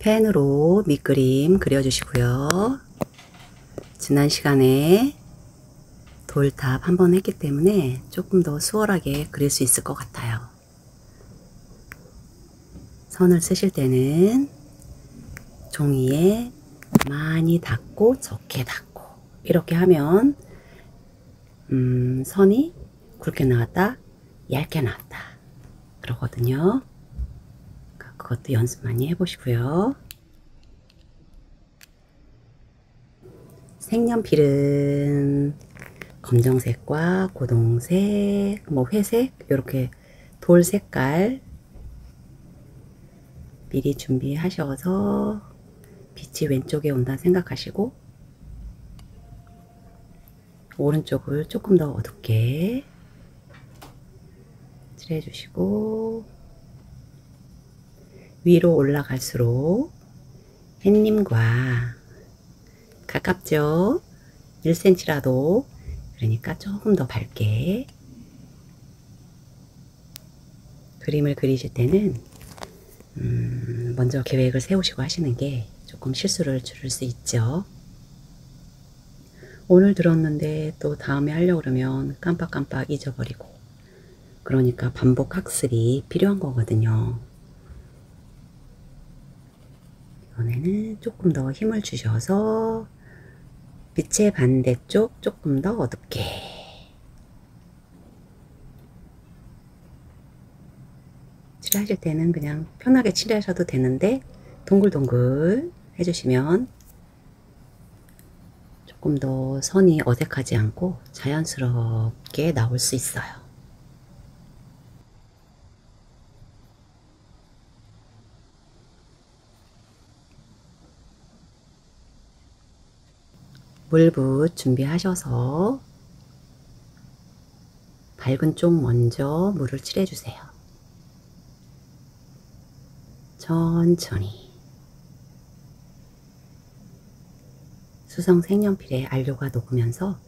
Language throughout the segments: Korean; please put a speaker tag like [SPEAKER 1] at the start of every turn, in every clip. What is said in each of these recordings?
[SPEAKER 1] 펜으로 밑그림 그려주시고요. 지난 시간에 돌탑 한번 했기 때문에 조금 더 수월하게 그릴 수 있을 것 같아요. 선을 쓰실 때는 종이에 많이 닿고 적게 닿고 이렇게 하면 선이 굵게 나왔다 얇게 나왔다 그러거든요. 그것도 연습 많이 해보시고요. 색연필은 검정색과 고동색, 회색 이렇게 돌 색깔 미리 준비하셔서 빛이 왼쪽에 온다 생각하시고 오른쪽을 조금 더 어둡게 칠해주시고 위로 올라갈수록 햇님과 가깝죠? 1cm라도 그러니까 조금 더 밝게 그림을 그리실 때는 먼저 계획을 세우시고 하시는 게 조금 실수를 줄일 수 있죠. 오늘 들었는데 또 다음에 하려고 그러면 깜빡깜빡 잊어버리고 그러니까 반복 학습이 필요한 거거든요. 이번에는 조금 더 힘을 주셔서 빛의 반대쪽 조금 더 어둡게 칠하실 때는 그냥 편하게 칠하셔도 되는데 동글동글 해주시면 조금 더 선이 어색하지 않고 자연스럽게 나올 수 있어요. 물붓 준비하셔서 밝은 쪽 먼저 물을 칠해주세요. 천천히. 수성 색연필에 안료가 녹으면서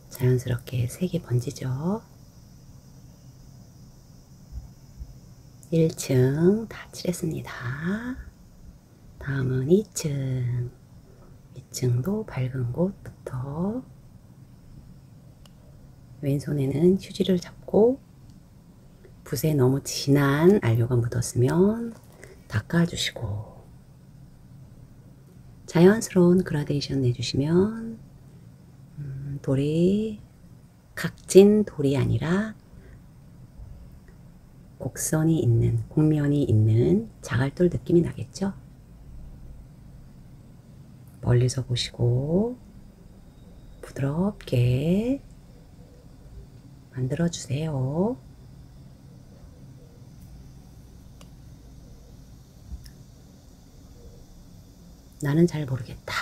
[SPEAKER 1] 자연스럽게 색이 번지죠. 1층 다 칠했습니다. 다음은 2층. 2층도 밝은 곳부터 왼손에는 휴지를 잡고 붓에 너무 진한 안료가 묻었으면 닦아주시고 자연스러운 그라데이션 내주시면 돌이 각진 돌이 아니라 곡선이 있는 곡면이 있는 자갈돌 느낌이 나겠죠? 멀리서 보시고 부드럽게 만들어 주세요. 나는 잘 모르겠다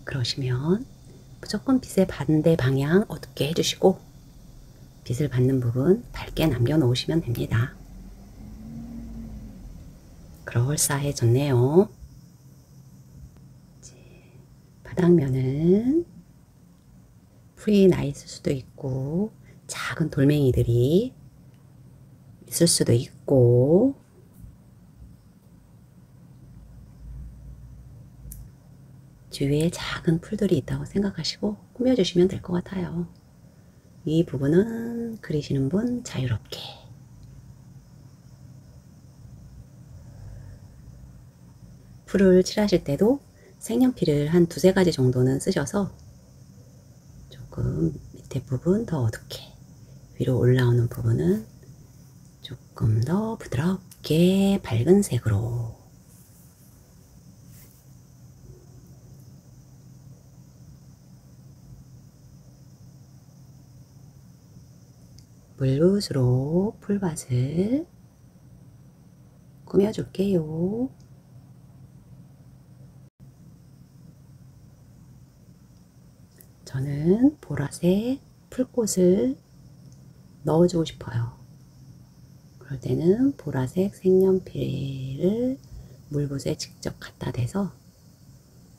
[SPEAKER 1] 그러시면 무조건 빛의 반대 방향 어둡게 해주시고 빛을 받는 부분 밝게 남겨 놓으시면 됩니다. 그럴싸해졌네요. 바닥면은 풀이 나 있을 수도 있고 작은 돌멩이들이 있을 수도 있고 주위에 작은 풀들이 있다고 생각하시고 꾸며주시면 될 것 같아요. 이 부분은 그리시는 분 자유롭게. 풀을 칠하실 때도 색연필을 한 2~3가지 정도는 쓰셔서 조금 밑에 부분 더 어둡게 위로 올라오는 부분은 조금 더 부드럽게 밝은 색으로 물붓으로 풀밭을 꾸며줄게요. 저는 보라색 풀꽃을 넣어주고 싶어요. 그럴 때는 보라색 색연필을 물붓에 직접 갖다 대서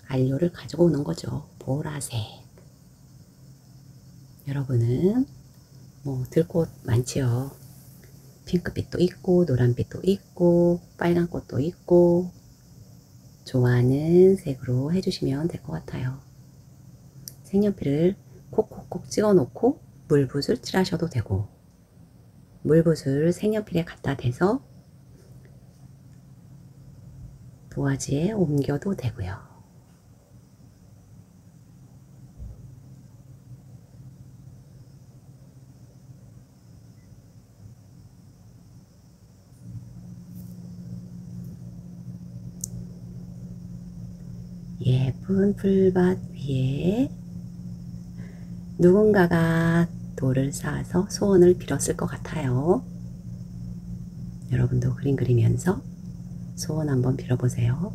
[SPEAKER 1] 안료를 가지고 오는 거죠. 보라색. 여러분은 들꽃 많지요. 핑크빛도 있고 노란빛도 있고 빨간 꽃도 있고 좋아하는 색으로 해주시면 될 것 같아요. 색연필을 콕콕콕 찍어 놓고 물붓을 칠하셔도 되고 물붓을 색연필에 갖다 대서 도화지에 옮겨도 되고요. 예쁜 풀밭 위에 누군가가 돌을 쌓아서 소원을 빌었을 것 같아요. 여러분도 그림 그리면서 소원 한번 빌어보세요.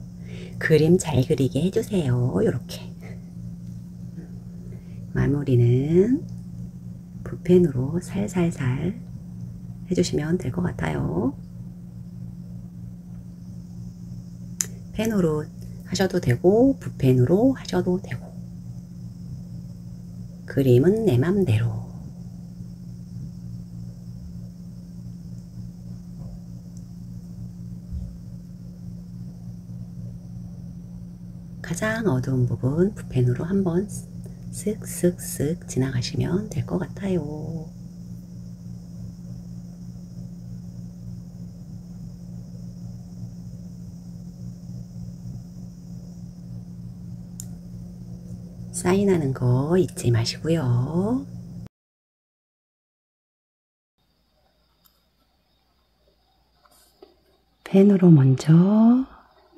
[SPEAKER 1] 그림 잘 그리게 해주세요. 이렇게 마무리는 붓펜으로 살살살 해주시면 될 것 같아요. 펜으로 하셔도 되고 붓펜으로 하셔도 되고 그림은 내 맘대로. 가장 어두운 부분 붓펜으로 한번 쓱쓱쓱 지나가시면 될 것 같아요. 사인하는 거 잊지 마시고요. 펜으로 먼저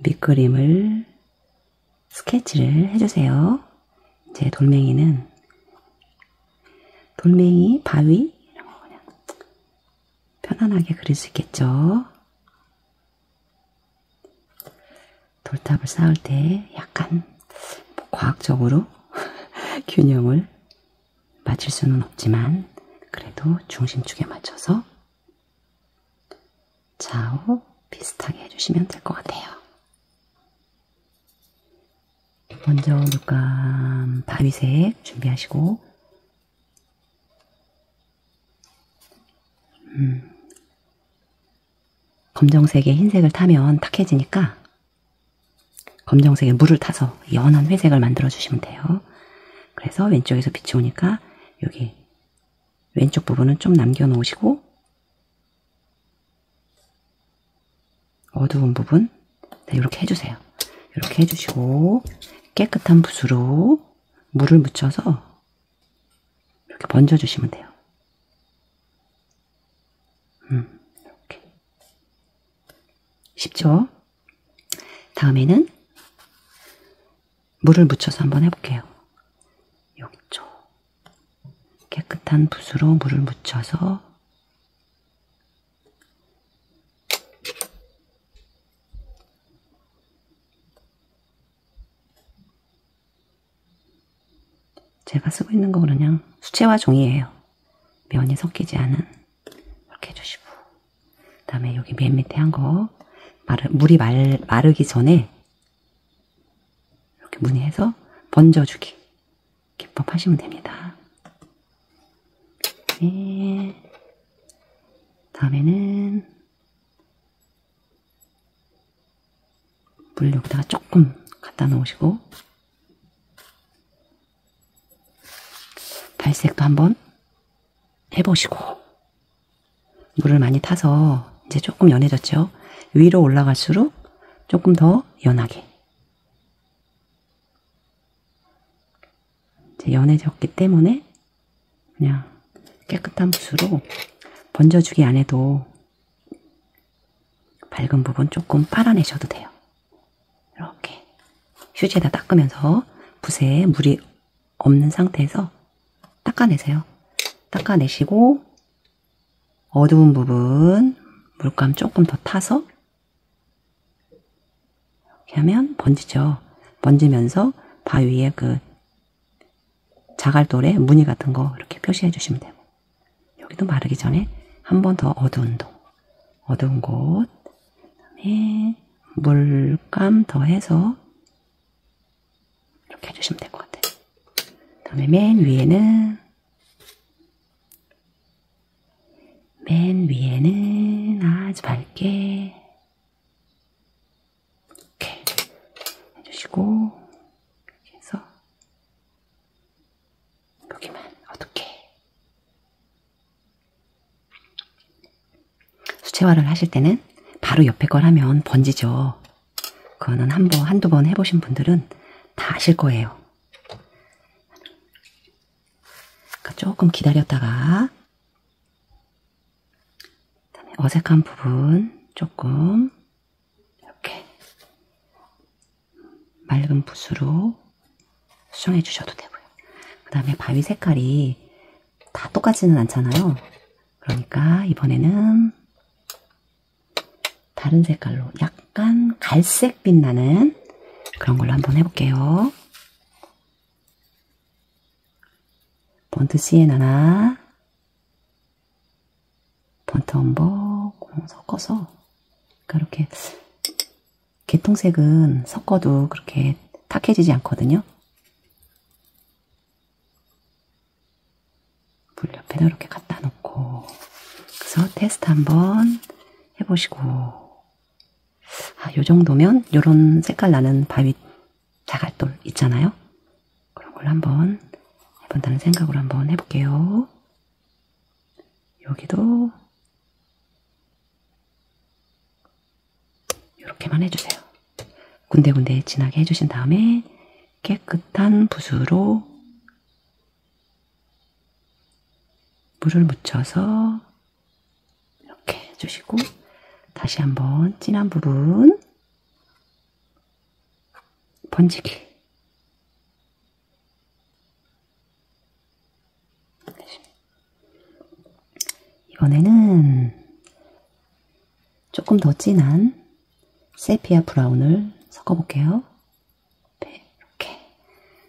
[SPEAKER 1] 밑그림을 스케치를 해주세요. 이제 돌멩이는 돌멩이, 바위 이런 거 그냥 편안하게 그릴 수 있겠죠. 돌탑을 쌓을 때 약간 과학적으로 균형을 맞출 수는 없지만 그래도 중심축에 맞춰서 좌우 비슷하게 해주시면 될 것 같아요. 먼저 물감 바위색 준비하시고 검정색에 흰색을 타면 탁해지니까 검정색에 물을 타서 연한 회색을 만들어 주시면 돼요. 그래서 왼쪽에서 빛이 오니까 여기 왼쪽 부분은 좀 남겨 놓으시고 어두운 부분 이렇게 해주세요. 이렇게 해주시고 깨끗한 붓으로 물을 묻혀서 이렇게 번져주시면 돼요. 이렇게 쉽죠? 다음에는 물을 묻혀서 한번 해볼게요. 여기 쪽 깨끗한 붓으로 물을 묻혀서 제가 쓰고 있는 거 그냥 수채화 종이에요. 면이 섞이지 않은 이렇게 해주시고 그 다음에 여기 맨 밑에 한 거 물이 마르기 전에 이렇게 무늬해서 번져주기 기법 하시면 됩니다. 네. 다음에는 물 여기다가 조금 갖다 놓으시고 발색도 한번 해보시고 물을 많이 타서 이제 조금 연해졌죠? 위로 올라갈수록 조금 더 연하게 이제 연해졌기 때문에 그냥 깨끗한 붓으로 번져주기 안 해도 밝은 부분 조금 빨아내셔도 돼요. 이렇게 휴지에다 닦으면서 붓에 물이 없는 상태에서 닦아내세요. 닦아내시고 어두운 부분 물감 조금 더 타서 이렇게 하면 번지죠. 번지면서 바위에 그 자갈돌에 무늬 같은 거 이렇게 표시해 주시면 되고 여기도 마르기 전에 한 번 더 어두운 곳 그다음에 물감 더해서 이렇게 해주시면 될 것 같아요. 그다음에 맨 맨 위에는 아주 밝게 이렇게 해주시고, 이렇게 해서 여기만 어둡게. 수채화를 하실 때는 바로 옆에 걸 하면 번지죠. 그거는 한두 번 해보신 분들은 다 아실 거예요. 그러니까 조금 기다렸다가 그다음에 어색한 부분 조금 이렇게 맑은 붓으로 수정해 주셔도 되고요. 그 다음에 바위 색깔이 다 똑같지는 않잖아요. 그러니까 이번에는 다른 색깔로 약간 갈색빛 나는 그런 걸로 한번 해볼게요. 번트 시에나나 번트 엄버 섞어서, 그러니까 이렇게 개통색은 섞어도 그렇게 탁해지지 않거든요. 물 옆에다 이렇게 갖다 놓고, 그래서 테스트 한번 해보시고, 요 정도면 요런 색깔 나는 바위 자갈돌 있잖아요. 그런 걸 한번 해본다는 생각으로 한번 해볼게요. 여기도 이렇게만 해주세요. 군데군데 진하게 해주신 다음에 깨끗한 붓으로 물을 묻혀서 이렇게 해주시고, 다시 한번 진한 부분 번지기. 이번에는 조금 더 진한 세피아 브라운을 섞어볼게요. 이렇게.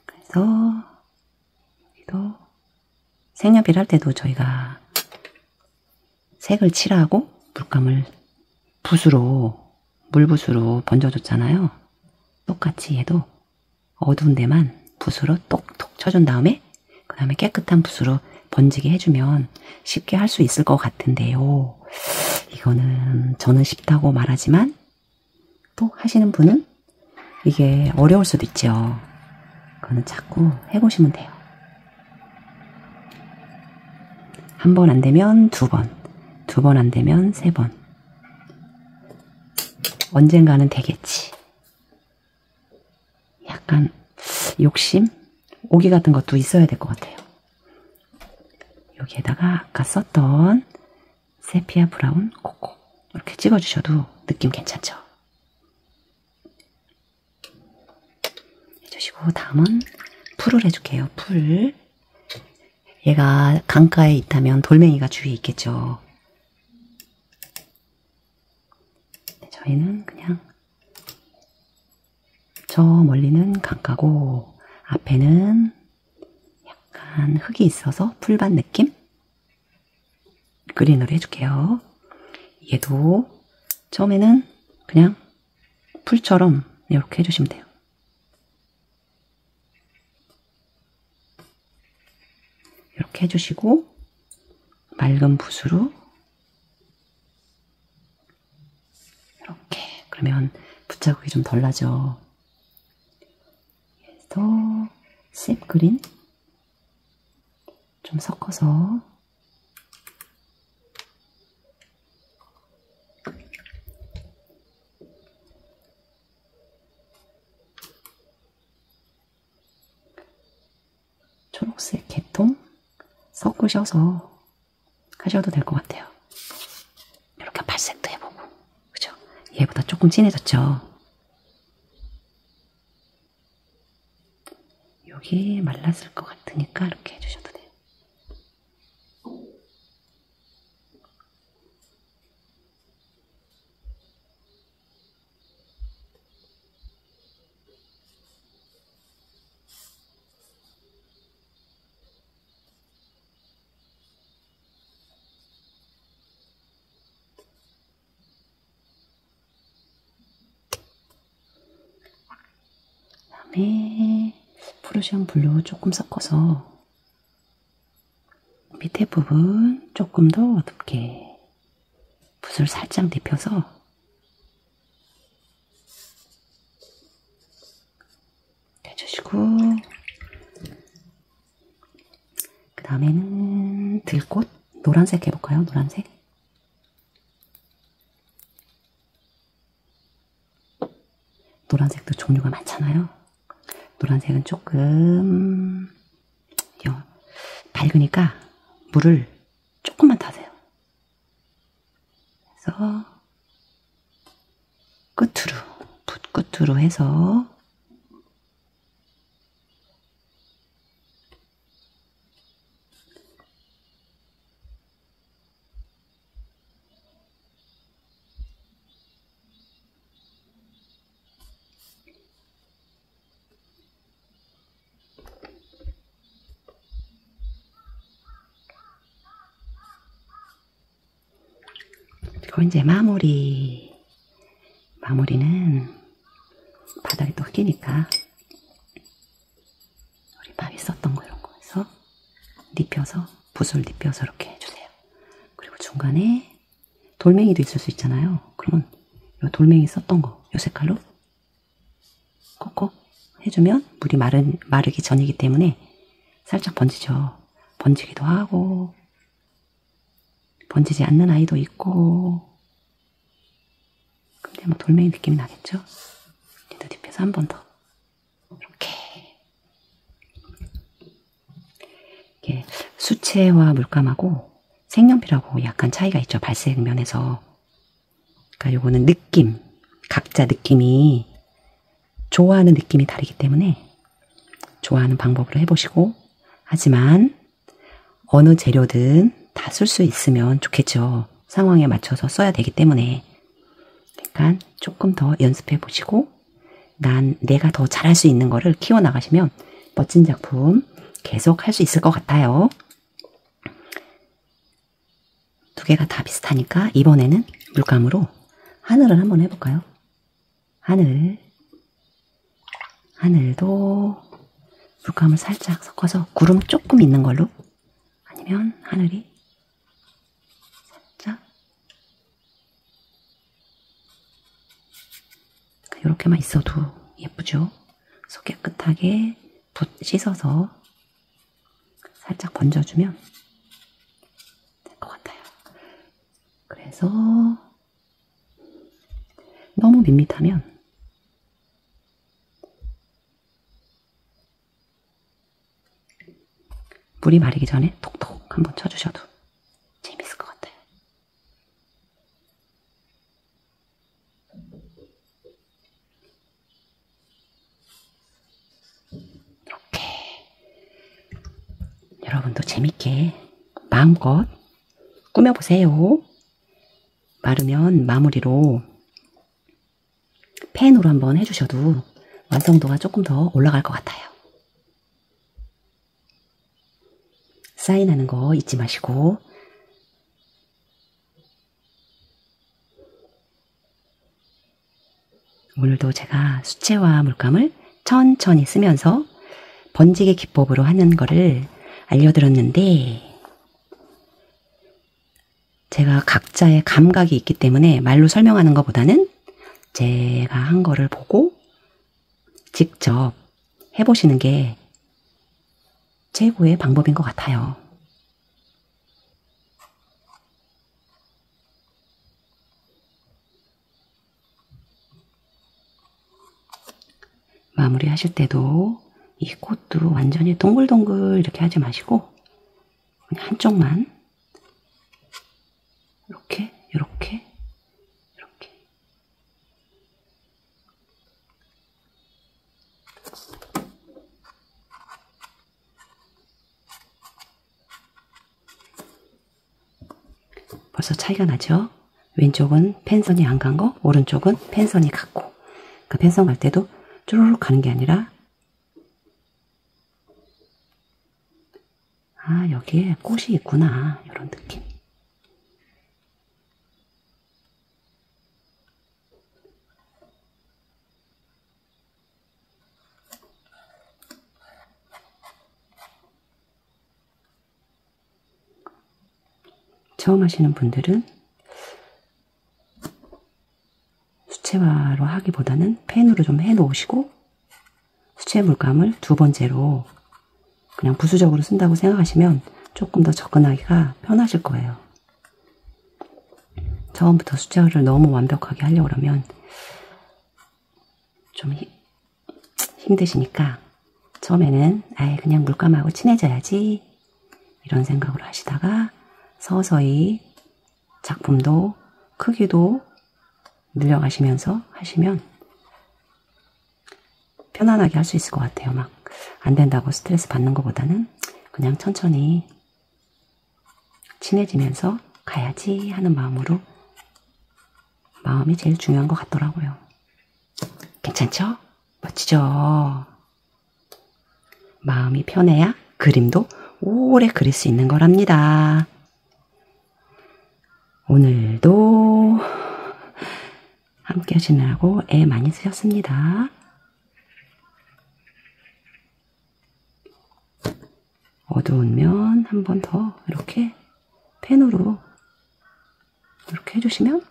[SPEAKER 1] 그래서 여기도 색연필 할 때도 저희가 색을 칠하고 물감을 물붓으로 번져줬잖아요. 똑같이 얘도 어두운 데만 붓으로 똑똑 쳐준 다음에 그 다음에 깨끗한 붓으로 번지게 해주면 쉽게 할 수 있을 것 같은데요. 이거는 저는 쉽다고 말하지만 또 하시는 분은 이게 어려울 수도 있죠. 그거는 자꾸 해보시면 돼요. 한 번 안 되면 두 번, 두 번 안 되면 세 번. 언젠가는 되겠지. 약간 욕심? 오기 같은 것도 있어야 될 것 같아요. 여기에다가 아까 썼던 세피아 브라운 콕콕 이렇게 찍어주셔도 느낌 괜찮죠? 해주시고, 다음은 풀을 해줄게요. 풀. 얘가 강가에 있다면 돌멩이가 주위에 있겠죠. 저희는 그냥 저 멀리는 강가고 앞에는 약간 흙이 있어서 풀밭 느낌? 그린으로 해줄게요. 얘도 처음에는 그냥 풀처럼 이렇게 해주시면 돼요. 이렇게 해주시고 맑은 붓으로 이렇게, 그러면 붓자국이 좀 덜 나죠. 그래서 씹그린 좀 섞어서 초록색 개통 섞으셔서 하셔도 될 것 같아요. 이렇게 발색도 해보고, 그죠? 얘보다 조금 진해졌죠? 여기 말랐을 것 같으니까 이렇게 해주셔도 돼요. 그다음에 프루시안 블루 조금 섞어서 밑에 부분 조금 더 어둡게, 붓을 살짝 눕혀서 해주시고, 그 다음에는 들꽃 노란색 해볼까요? 노란색. 노란색도 종류가 많잖아요. 노란색은 조금 밝으니까 물을 조금만 타세요. 그래서 끝으로, 붓 끝으로 해서 그리고 이제 마무리는 바닥에 또 끼니까 우리 밥이 썼던 거 이런 거 해서 눕혀서 붓을 눕혀서 이렇게 해주세요. 그리고 중간에 돌멩이도 있을 수 있잖아요. 그러면 이 돌멩이 썼던 거 이 색깔로 콕콕 해주면 물이 마르기 전이기 때문에 살짝 번지죠. 번지기도 하고 번지지 않는 아이도 있고. 근데 뭐 돌멩이 느낌이 나겠죠? 얘도 눕혀서 한 번 더 이렇게 수채화 물감하고 색연필하고 약간 차이가 있죠. 발색 면에서. 그러니까 요거는 느낌, 각자 느낌이 좋아하는 느낌이 다르기 때문에 좋아하는 방법으로 해보시고, 하지만 어느 재료든 다 쓸 수 있으면 좋겠죠. 상황에 맞춰서 써야 되기 때문에. 그러니까 조금 더 연습해 보시고 내가 더 잘할 수 있는 거를 키워나가시면 멋진 작품 계속 할 수 있을 것 같아요. 두 개가 다 비슷하니까 이번에는 물감으로 하늘을 한번 해볼까요? 하늘도 물감을 살짝 섞어서 구름 조금 있는 걸로, 아니면 하늘이 살짝 이렇게만 있어도 예쁘죠? 그래서 깨끗하게 붓 씻어서 살짝 번져주면 될 것 같아요. 그래서 너무 밋밋하면 물이 마르기 전에 톡톡 한번 쳐주셔도 재밌을 것 같아요. 이렇게 여러분도 재밌게 마음껏 꾸며보세요. 마르면 마무리로 펜으로 한번 해주셔도 완성도가 조금 더 올라갈 것 같아요. 사인하는 거 잊지 마시고. 오늘도 제가 수채화 물감을 천천히 쓰면서 번지기 기법으로 하는 거를 알려드렸는데, 제가 각자의 감각이 있기 때문에 말로 설명하는 것보다는 제가 한 거를 보고 직접 해보시는 게 최고의 방법인 것 같아요. 마무리 하실 때도 이 꽃도 완전히 동글동글 이렇게 하지 마시고 그냥 한쪽만 이렇게 벌써 차이가 나죠? 왼쪽은 펜선이 안 간 거, 오른쪽은 펜선이 갔고. 그 펜선 갈 때도 쭈루룩 가는 게 아니라, 아, 여기에 꽃이 있구나, 이런 느낌. 처음 하시는 분들은 수채화로 하기보다는 펜으로 좀 해 놓으시고 수채 물감을 두 번째로 그냥 부수적으로 쓴다고 생각하시면 조금 더 접근하기가 편하실 거예요. 처음부터 수채화를 너무 완벽하게 하려고 그러면 좀 힘드시니까 처음에는 아예 그냥 물감하고 친해져야지 이런 생각으로 하시다가 서서히 작품도 크기도 늘려가시면서 하시면 편안하게 할 수 있을 것 같아요. 막 안 된다고 스트레스 받는 것보다는 그냥 천천히 친해지면서 가야지 하는 마음으로, 마음이 제일 중요한 것 같더라고요. 괜찮죠? 멋지죠? 마음이 편해야 그림도 오래 그릴 수 있는 거랍니다. 오늘도 함께 하시느라고 애 많이 쓰셨습니다. 어두운 면 한 번 더 이렇게 펜으로 이렇게 해주시면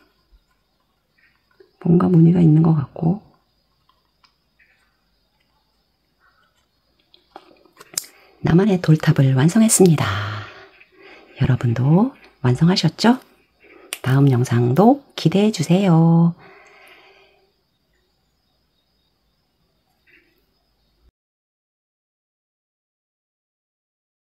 [SPEAKER 1] 뭔가 무늬가 있는 것 같고, 나만의 돌탑을 완성했습니다. 여러분도 완성하셨죠? 다음 영상도 기대해 주세요.